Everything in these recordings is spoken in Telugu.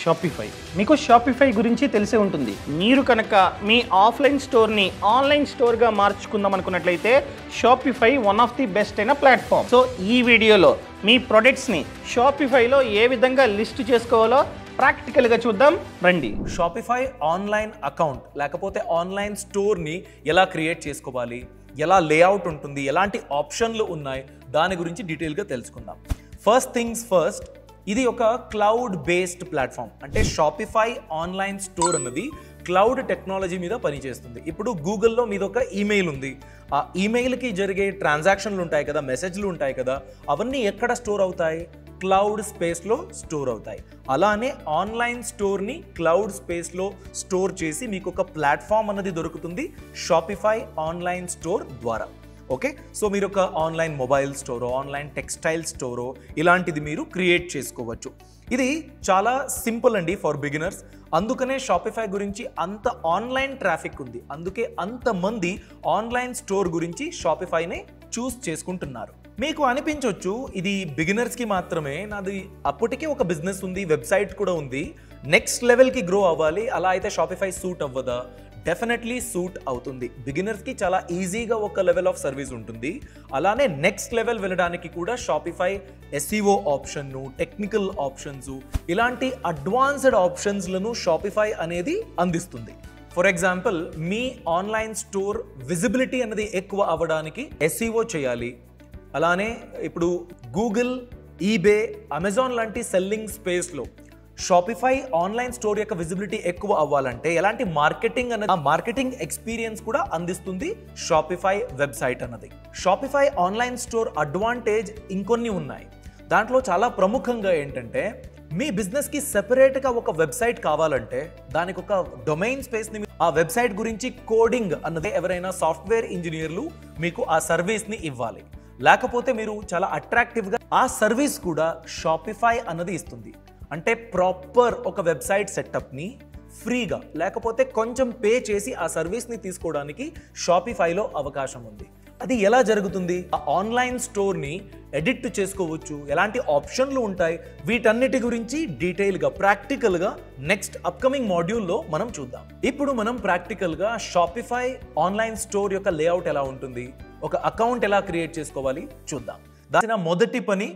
షాపిఫై మీకు షాపిఫై గురించి తెలిసే ఉంటుంది. మీరు కనుక మీ ఆఫ్లైన్ స్టోర్ని ఆన్లైన్ స్టోర్గా మార్చుకుందాం అనుకున్నట్లయితే Shopify one of the best అయిన ప్లాట్ఫామ్. సో ఈ వీడియోలో మీ ప్రొడక్ట్స్ని షాపిఫైలో ఏ విధంగా లిస్ట్ చేసుకోవాలో ప్రాక్టికల్గా చూద్దాం రండి. షాపిఫై ఆన్లైన్ అకౌంట్ లేకపోతే ఆన్లైన్ స్టోర్ని ఎలా క్రియేట్ చేసుకోవాలి, ఎలా లేఅవుట్ ఉంటుంది, ఎలాంటి ఆప్షన్లు ఉన్నాయి, దాని గురించి డీటెయిల్గా తెలుసుకుందాం. ఫస్ట్ థింగ్స్ ఫస్ట్, ఇది ఒక క్లౌడ్ బేస్డ్ ప్లాట్ఫామ్. అంటే షాపిఫై ఆన్లైన్ స్టోర్ అన్నది క్లౌడ్ టెక్నాలజీ మీద పనిచేస్తుంది. ఇప్పుడు గూగుల్లో మీద ఒక ఈమెయిల్ ఉంది. ఆ ఈమెయిల్కి జరిగే ట్రాన్సాక్షన్లు ఉంటాయి కదా, మెసేజ్లు ఉంటాయి కదా, అవన్నీ ఎక్కడ స్టోర్ అవుతాయి? క్లౌడ్ స్పేస్లో స్టోర్ అవుతాయి. అలానే ఆన్లైన్ స్టోర్ని క్లౌడ్ స్పేస్లో స్టోర్ చేసి మీకు ఒక ప్లాట్ఫామ్ అన్నది దొరుకుతుంది షాపిఫై ఆన్లైన్ స్టోర్ ద్వారా. ఓకే, సో మీరు ఒక ఆన్లైన్ మొబైల్ స్టోరో, ఆన్లైన్ టెక్స్టైల్ స్టోరో ఇలాంటిది మీరు క్రియేట్ చేసుకోవచ్చు. ఇది చాలా సింపుల్ అండి ఫర్ బిగినర్స్. అందుకనే షాపిఫై గురించి అంత ఆన్లైన్ ట్రాఫిక్ ఉంది. అందుకే అంతమంది ఆన్లైన్ స్టోర్ గురించి షాపిఫైనే చూస్ చేసుకుంటున్నారు. మీకు అనిపించవచ్చు ఇది బిగినర్స్కి మాత్రమే, నాది అప్పటికే ఒక బిజినెస్ ఉంది, వెబ్సైట్ కూడా ఉంది, నెక్స్ట్ లెవెల్కి గ్రో అవ్వాలి, అలా అయితే షాపిఫై సూట్ అవ్వదా? డెఫినెట్లీ సూట్ అవుతుంది. బిగినర్స్కి చాలా ఈజీగా ఒక లెవెల్ ఆఫ్ సర్వీస్ ఉంటుంది. అలానే నెక్స్ట్ లెవెల్ వెళ్ళడానికి కూడా షాపిఫై ఎస్ఈఓ ఆప్షన్ను, టెక్నికల్ ఆప్షన్స్, ఇలాంటి అడ్వాన్స్డ్ ఆప్షన్స్లను షాపిఫై అనేది అందిస్తుంది. For example, me online store visibility అనేది ఎక్కువ అవ్వడానికి ఎస్ఈఓ చేయాలి. అలానే ఇప్పుడు గూగుల్, ఈబే, అమెజాన్ లాంటి సెల్లింగ్ స్పేస్లో షాపిఫై ఆన్లైన్ స్టోర్ యొక్క విజిబిలిటీ ఎక్కువ అవ్వాలంటే ఎలాంటి మార్కెటింగ్ అన్నది, ఆ మార్కెటింగ్ ఎక్స్పీరియన్స్ కూడా అందిస్తుంది షాపిఫై వెబ్సైట్ అన్నది. షాపిఫై ఆన్లైన్ స్టోర్ అడ్వాంటేజ్ ఇంకొన్ని ఉన్నాయి. దాంట్లో చాలా ప్రముఖంగా ఏంటంటే, మీ బిజినెస్కి సెపరేట్గా ఒక వెబ్సైట్ కావాలంటే దానికి ఒక డొమైన్ స్పేస్ని, ఆ వెబ్సైట్ గురించి కోడింగ్ అన్నది ఎవరైనా సాఫ్ట్వేర్ ఇంజనీర్లు మీకు ఆ సర్వీస్ని ఇవ్వాలి. లేకపోతే మీరు చాలా అట్రాక్టివ్గా ఆ సర్వీస్ కూడా షాపిఫై అన్నది ఇస్తుంది. అంటే ప్రాపర్ ఒక వెబ్సైట్ సెటప్ని ఫ్రీగా లేకపోతే కొంచెం పే చేసి ఆ సర్వీస్ని తీసుకోవడానికి షాపిఫైలో అవకాశం ఉంది. అది ఎలా జరుగుతుంది? ఆ ఆన్లైన్ స్టోర్ని ఎడిట్ చేసుకోవచ్చు, ఎలాంటి ఆప్షన్లు ఉంటాయి, వీటన్నిటి గురించి డీటెయిల్గా ప్రాక్టికల్గా నెక్స్ట్ అప్కమింగ్ మాడ్యూల్లో మనం చూద్దాం. ఇప్పుడు మనం ప్రాక్టికల్గా షాపిఫై ఆన్లైన్ స్టోర్ యొక్క లేఅవుట్ ఎలా ఉంటుంది, ఒక అకౌంట్ ఎలా క్రియేట్ చేసుకోవాలి చూద్దాం. దాని మొదటి పని,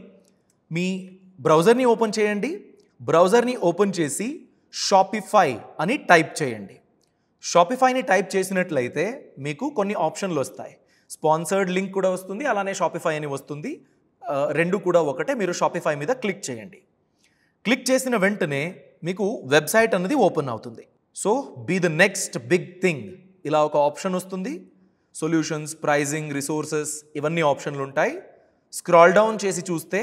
మీ బ్రౌజర్ని ఓపెన్ చేయండి. బ్రౌజర్ని ఓపెన్ చేసి షాపిఫై అని టైప్ చేయండి. షాపిఫైని టైప్ చేసినట్లయితే మీకు కొన్ని ఆప్షన్లు వస్తాయి. స్పాన్సర్డ్ లింక్ కూడా వస్తుంది, అలానే షాపిఫై అని వస్తుంది. రెండు కూడా ఒకటే. మీరు షాపిఫై మీద క్లిక్ చేయండి. క్లిక్ చేసిన వెంటనే మీకు వెబ్సైట్ అన్నది ఓపెన్ అవుతుంది. So be the next big thing, ఇలా ఒక ఆప్షన్ వస్తుంది. సొల్యూషన్స్, ప్రైజింగ్, రిసోర్సెస్, ఇవన్నీ ఆప్షన్లు ఉంటాయి. స్క్రాల్ డౌన్ చేసి చూస్తే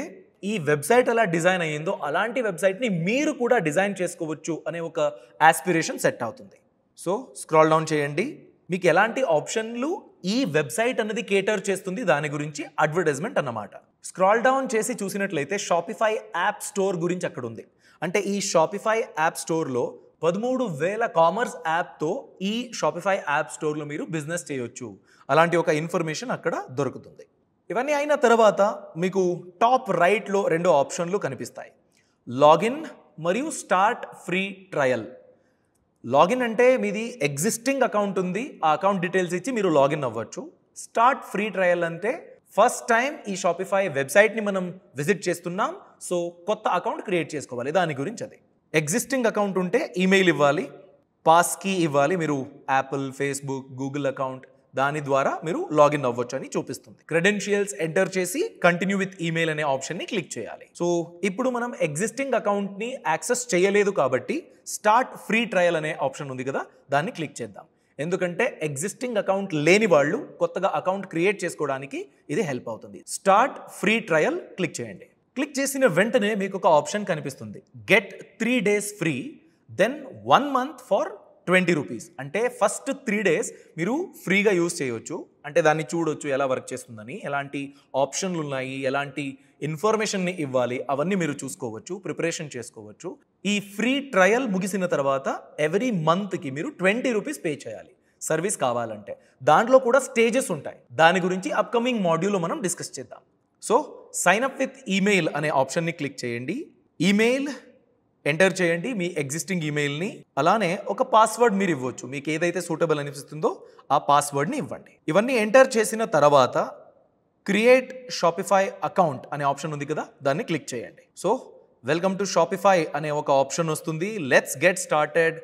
ఈ వెబ్సైట్ ఎలా డిజైన్ అయ్యిందో అలాంటి వెబ్సైట్ని మీరు కూడా డిజైన్ చేసుకోవచ్చు అనే ఒక ఆస్పిరేషన్ సెట్ అవుతుంది. సో స్క్రాల్ డౌన్ చేయండి. మీకు ఎలాంటి ఆప్షన్లు ఈ వెబ్సైట్ అనేది కేటర్ చేస్తుంది దాని గురించి అడ్వర్టైజ్మెంట్ అన్నమాట. స్క్రాల్ డౌన్ చేసి చూసినట్లయితే షాపిఫై యాప్ స్టోర్ గురించి అక్కడ ఉంది. అంటే ఈ షాపిఫై యాప్ స్టోర్లో 13,000 కామర్స్ యాప్తో ఈ షాపిఫై యాప్ స్టోర్లో మీరు బిజినెస్ చేయొచ్చు. అలాంటి ఒక ఇన్ఫర్మేషన్ అక్కడ దొరుకుతుంది. ఇవన్నీ అయిన తర్వాత మీకు టాప్ రైట్లో 2 ఆప్షన్లు కనిపిస్తాయి, లాగిన్ మరియు స్టార్ట్ ఫ్రీ ట్రయల్. లాగిన్ అంటే మీది ఎగ్జిస్టింగ్ అకౌంట్ ఉంది, ఆ అకౌంట్ డీటెయిల్స్ ఇచ్చి మీరు లాగిన్ అవ్వచ్చు. స్టార్ట్ ఫ్రీ ట్రయల్ అంటే ఫస్ట్ టైం ఈ షాపిఫై వెబ్సైట్ని మనం విజిట్ చేస్తున్నాం, సో కొత్త అకౌంట్ క్రియేట్ చేసుకోవాలి, దాని గురించి అది. ఎగ్జిస్టింగ్ అకౌంట్ ఉంటే ఈమెయిల్ ఇవ్వాలి, పాస్ కీ ఇవ్వాలి. మీరు యాపిల్, ఫేస్బుక్, గూగుల్ అకౌంట్, దాని ద్వారా మీరు లాగిన్ అవ్వచ్చు అని చూపిస్తుంది. క్రెడెన్షియల్స్ ఎంటర్ చేసి కంటిన్యూ విత్ ఈమెయిల్ అనే ఆప్షన్ని క్లిక్ చేయాలి. సో ఇప్పుడు మనం ఎగ్జిస్టింగ్ అకౌంట్ని యాక్సెస్ చేయలేదు కాబట్టి స్టార్ట్ ఫ్రీ ట్రయల్ అనే ఆప్షన్ ఉంది కదా, దాన్ని క్లిక్ చేద్దాం. ఎందుకంటే ఎగ్జిస్టింగ్ అకౌంట్ లేని వాళ్ళు కొత్తగా అకౌంట్ క్రియేట్ చేసుకోవడానికి ఇది హెల్ప్ అవుతుంది. స్టార్ట్ ఫ్రీ ట్రయల్ క్లిక్ చేయండి. క్లిక్ చేసిన వెంటనే మీకు ఒక ఆప్షన్ కనిపిస్తుంది, get 3 days free, then 1 month for 20 rupees. అంటే ఫస్ట్ 3 days మీరు ఫ్రీగా యూజ్ చేయవచ్చు. అంటే దాన్ని చూడొచ్చు ఎలా వర్క్ చేస్తుందని, ఎలాంటి ఆప్షన్లు ఉన్నాయి, ఎలాంటి ఇన్ఫర్మేషన్ని ఇవ్వాలి, అవన్నీ మీరు చూసుకోవచ్చు, ప్రిపరేషన్ చేసుకోవచ్చు. ఈ ఫ్రీ ట్రయల్ ముగిసిన తర్వాత ఎవ్రీ మంత్కి మీరు 20 రూపీస్ పే చేయాలి సర్వీస్ కావాలంటే. దాంట్లో కూడా స్టేజెస్ ఉంటాయి, దాని గురించి అప్కమింగ్ మాడ్యూల్లో మనం డిస్కస్ చేద్దాం. So sign up with email అనే ఆప్షన్ని క్లిక్ చేయండి. ఈమెయిల్, ఎంటర్ చేయండి మీ ఎగ్జిస్టింగ్ ఈమెయిల్ని. అలానే ఒక పాస్వర్డ్ మీరు ఇవ్వచ్చు. మీకు ఏదైతే సూటబుల్ అనిపిస్తుందో ఆ పాస్వర్డ్ని ఇవ్వండి. ఇవన్నీ ఎంటర్ చేసిన తర్వాత క్రియేట్ షాపిఫై అకౌంట్ అనే ఆప్షన్ ఉంది కదా, దాన్ని క్లిక్ చేయండి. సో వెల్కమ్ టు షాపిఫై అనే ఒక ఆప్షన్ వస్తుంది. Let's get started.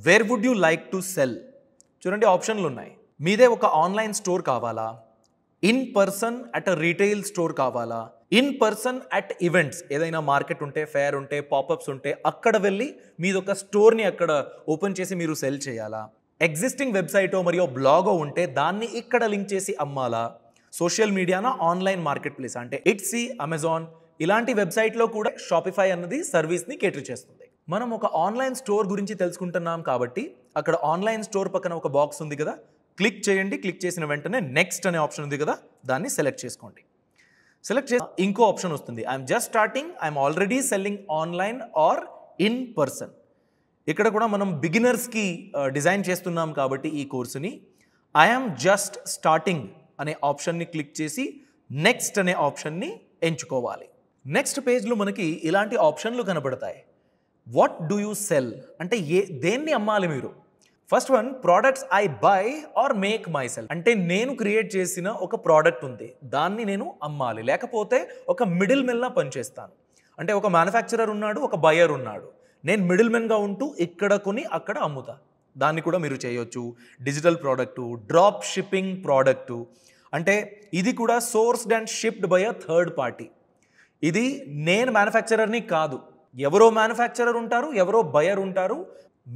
Where would you like to sell? చూడండి ఆప్షన్లు ఉన్నాయి. మీదే ఒక ఆన్లైన్ స్టోర్ కావాలా, in person at a retail store కావాలా, ఇన్ పర్సన్ అట్ ఈవెంట్స్, ఏదైనా మార్కెట్ ఉంటే, ఫేర్ ఉంటే, పాపప్స్ ఉంటే అక్కడ వెళ్ళి మీది ఒక స్టోర్ని అక్కడ ఓపెన్ చేసి మీరు సెల్ చేయాలా, ఎగ్జిస్టింగ్ వెబ్సైటో మరియు బ్లాగో ఉంటే దాన్ని ఇక్కడ లింక్ చేసి అమ్మాలా, సోషల్ మీడియానా ఆన్లైన్ మార్కెట్ ప్లేస్ అంటే ఇట్సీ, అమెజాన్ ఇలాంటి వెబ్సైట్లో కూడా షాపిఫై అన్నది సర్వీస్ని కేటర్ చేస్తుంది. మనం ఒక ఆన్లైన్ స్టోర్ గురించి తెలుసుకుంటున్నాం కాబట్టి అక్కడ ఆన్లైన్ స్టోర్ పక్కన ఒక బాక్స్ ఉంది కదా, క్లిక్ చేయండి. క్లిక్ చేసిన వెంటనే నెక్స్ట్ అనే ఆప్షన్ ఉంది కదా, దాన్ని సెలెక్ట్ చేసుకోండి. సెలెక్ట్ చేసి ఇంకో ఆప్షన్ వస్తుంది. I'm just starting, I'm already selling online or in person. ఇక్కడ కూడా మనం బిగినర్స్కి డిజైన్ చేస్తున్నాం కాబట్టి ఈ కోర్సుని ఐఎమ్ జస్ట్ స్టార్టింగ్ అనే ఆప్షన్ని క్లిక్ చేసి నెక్స్ట్ అనే ఆప్షన్ని ఎంచుకోవాలి. నెక్స్ట్ పేజ్లో మనకి ఇలాంటి ఆప్షన్లు కనబడతాయి. వాట్ డూ యూ సెల్ అంటే దేన్ని అమ్మాలి మీరు? First one, products I by are make my cell అంటే నేను క్రియేట్ చేసిన ఒక ప్రోడక్ట్ ఉంది, దాన్ని నేను అమ్మాలి. లేకపోతే ఒక మిడిల్ మెన్లా పనిచేస్తాను. అంటే ఒక మ్యానుఫ్యాక్చరర్ ఉన్నాడు, ఒక బయర్ ఉన్నాడు, నేను మిడిల్ మెన్గా ఉంటూ ఇక్కడ కొని అక్కడ అమ్ముతా. దాన్ని కూడా మీరు చేయొచ్చు. Digital product, drop shipping product అంటే ఇది కూడా sourced and shipped by a third party. ఇది నేను మ్యానుఫ్యాక్చరర్ని కాదు, ఎవరో మ్యానుఫ్యాక్చరర్ ఉంటారు, ఎవరో బయర్ ఉంటారు,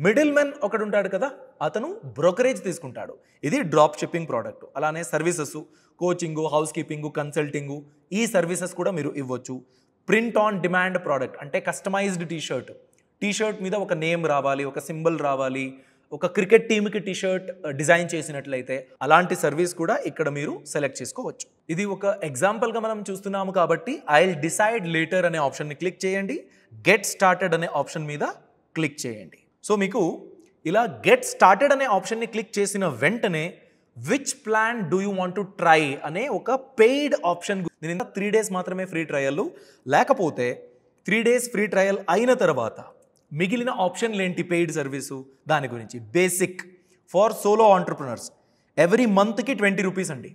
మిడిల్ మెన్ ఒకడు ఉంటాడు కదా, అతను బ్రోకరేజ్ తీసుకుంటాడు. ఇది డ్రాప్ షిప్పింగ్ ప్రోడక్ట్. అలానే సర్వీసెస్, కోచింగు, హౌస్ కీపింగు, కన్సల్టింగు, ఈ సర్వీసెస్ కూడా మీరు ఇవ్వచ్చు. ప్రింట్ ఆన్ డిమాండ్ ప్రోడక్ట్ అంటే కస్టమైజ్డ్ టీషర్ట్ మీద ఒక నేమ్ రావాలి, ఒక సింబల్ రావాలి, ఒక క్రికెట్ టీమ్కి టీషర్ట్ డిజైన్ చేసినట్లయితే అలాంటి సర్వీస్ కూడా ఇక్కడ మీరు సెలెక్ట్ చేసుకోవచ్చు. ఇది ఒక ఎగ్జాంపుల్గా మనం చూస్తున్నాము కాబట్టి ఐ విల్ డిసైడ్ లేటర్ అనే ఆప్షన్ని క్లిక్ చేయండి. గెట్ స్టార్టెడ్ అనే ఆప్షన్ మీద క్లిక్ చేయండి. సో మీకు ఇలా గెట్ స్టార్టెడ్ అనే ఆప్షన్ని క్లిక్ చేసిన వెంటనే which plan do you want to try అనే ఒక పెయిడ్ ఆప్షన్, దీని 3 days మాత్రమే ఫ్రీ ట్రయల్, లేకపోతే 3 days ఫ్రీ ట్రయల్ అయిన తర్వాత మిగిలిన ఆప్షన్లు ఏంటి పెయిడ్ సర్వీసు దాని గురించి. Basic for solo entrepreneurs every మంత్కి 20 రూపీస్ అండి.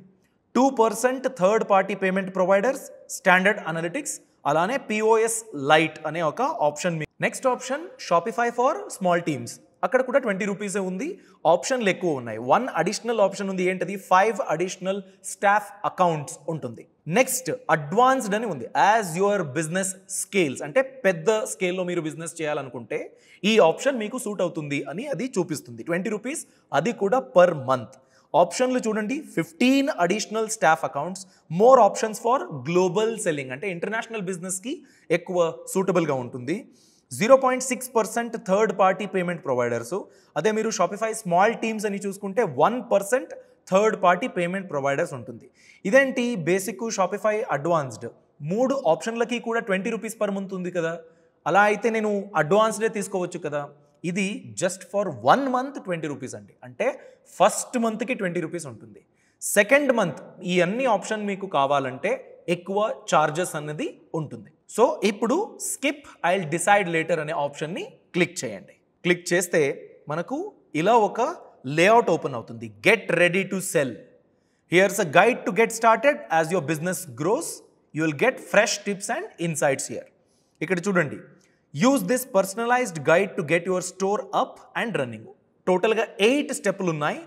2% third party payment providers, standard analytics, అలానే POS లైట్ అనే ఒక option. Next option Shopify for small teams, అక్కడ కూడా 20 రూపీసే ఉంది. ఆప్షన్లు ఎక్కువ ఉన్నాయి. 1 అడిషనల్ ఆప్షన్ ఉంది. ఏంటది? 5 అడిషనల్ స్టాఫ్ అకౌంట్స్ ఉంటుంది. నెక్స్ట్ అడ్వాన్స్డ్ అని ఉంది. యాజ్ యువర్ బిజినెస్ స్కేల్స్ అంటే పెద్ద స్కేల్లో మీరు బిజినెస్ చేయాలనుకుంటే ఈ ఆప్షన్ మీకు సూట్ అవుతుంది అని అది చూపిస్తుంది. 20 రూపీస్, అది కూడా పర్ మంత్. ఆప్షన్లు చూడండి, 15 additional staff accounts, more options for global selling అంటే ఇంటర్నేషనల్ బిజినెస్కి ఎక్కువ సూటబుల్గా ఉంటుంది. 0.6% థర్డ్ పార్టీ పేమెంట్ ప్రొవైడర్స్. అదే మీరు షాపిఫై స్మాల్ టీమ్స్ అని చూసుకుంటే 1% థర్డ్ పార్టీ పేమెంట్ ప్రొవైడర్స్ ఉంటుంది. ఇదేంటి? బేసిక్, షాపిఫై, అడ్వాన్స్డ్ 3 ఆప్షన్లకి కూడా 20 రూపీస్ పర్ మంత్ ఉంది కదా. అలా అయితే నేను అడ్వాన్స్డే తీసుకోవచ్చు కదా. ఇది జస్ట్ ఫర్ 1 month 20 రూపీస్ అండి. అంటే ఫస్ట్ మంత్కి 20 రూపీస్ ఉంటుంది. సెకండ్ మంత్ ఈ అన్ని ఆప్షన్ మీకు కావాలంటే ఎక్కువ చార్జెస్ అన్నది ఉంటుంది. సో ఇప్పుడు skip I will decide later అనే ఆప్షన్ని క్లిక్ చేయండి. క్లిక్ చేస్తే మనకు ఇలా ఒక లేఅవుట్ ఓపెన్ అవుతుంది. Get ready to sell. Here's a guide to get started. As your business grows you will get fresh tips and insights here. ఇక్కడ చూడండి, use this personalised guide to get your store up and running. టోటల్గా 8 స్టెప్లు ఉన్నాయి.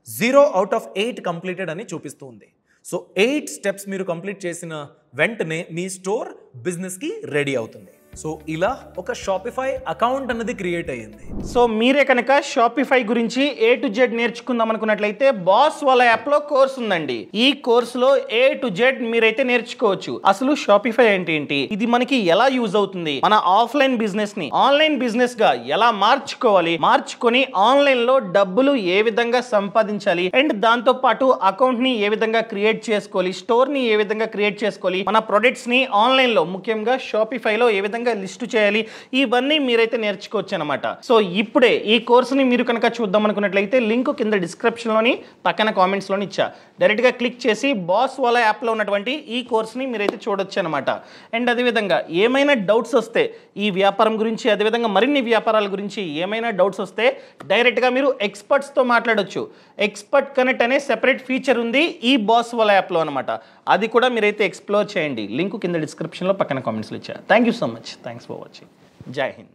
0 out of 8 కంప్లీటెడ్ అని చూపిస్తూ ఉంది. సో 8 స్టెప్స్ మీరు కంప్లీట్ చేసిన వెంటనే మీ స్టోర్ బిజినెస్కి రెడీ అవుతుంది. సో ఇలా ఒక షాపిఫై అకౌంట్ అన్నది క్రియేట్ అయ్యింది. సో మీరే కనుక షాపిఫై గురించి A to Z నేర్చుకుందాం అనుకున్నట్లయితే బాస్ వాళ్ళ యాప్లో కోర్స్ ఉందండి. ఈ కోర్సులో A to Z మీరైతే నేర్చుకోవచ్చు. అసలు షాపిఫై అంటే ఏంటి, ఇది మనకి ఎలా యూజ్ అవుతుంది, మన ఆఫ్లైన్ బిజినెస్ ని ఆన్లైన్ బిజినెస్ గా ఎలా మార్చుకోవాలి, మార్చుకొని ఆన్లైన్ లో డబ్బులు ఏ విధంగా సంపాదించాలి, అండ్ దాంతో పాటు అకౌంట్ ని ఏ విధంగా క్రియేట్ చేసుకోవాలి, స్టోర్ ని ఏ విధంగా క్రియేట్ చేసుకోవాలి, మన ప్రొడక్ట్స్ ని ఆన్లైన్ లో ముఖ్యంగా షాపిఫై లో ఏ విధంగా విధంగా లిస్ట్ చేయాలి, ఇవన్నీ మీరైతే నేర్చుకోవచ్చు అనమాట. సో ఇప్పుడే ఈ కోర్సుని మీరు కనుక చూద్దాం అనుకున్నట్లయితే లింక్ కింద డిస్క్రిప్షన్లోని పక్కన కామెంట్స్లోని ఇచ్చా. డైరెక్ట్గా క్లిక్ చేసి బాస్ వాలా యాప్లో ఉన్నటువంటి ఈ కోర్సుని మీరైతే చూడొచ్చు అనమాట. అండ్ అదేవిధంగా ఏమైనా డౌట్స్ వస్తే ఈ వ్యాపారం గురించి, అదేవిధంగా మరిన్ని వ్యాపారాల గురించి ఏమైనా డౌట్స్ వస్తే డైరెక్ట్గా మీరు ఎక్స్పర్ట్స్తో మాట్లాడొచ్చు. ఎక్స్పర్ట్ కనెక్ట్ అనే సెపరేట్ ఫీచర్ ఉంది ఈ బాస్ వాలా యాప్లో అనమాట. అది కూడా మీరైతే ఎక్స్ప్లోర్ చేయండి. లింక్ కింద డిస్క్రిప్షన్లో పక్కన కామెంట్స్లో ఇచ్చా. Thank you so much. Thanks for watching. జై Hind.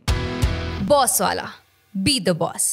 Boss Wala. Be the boss.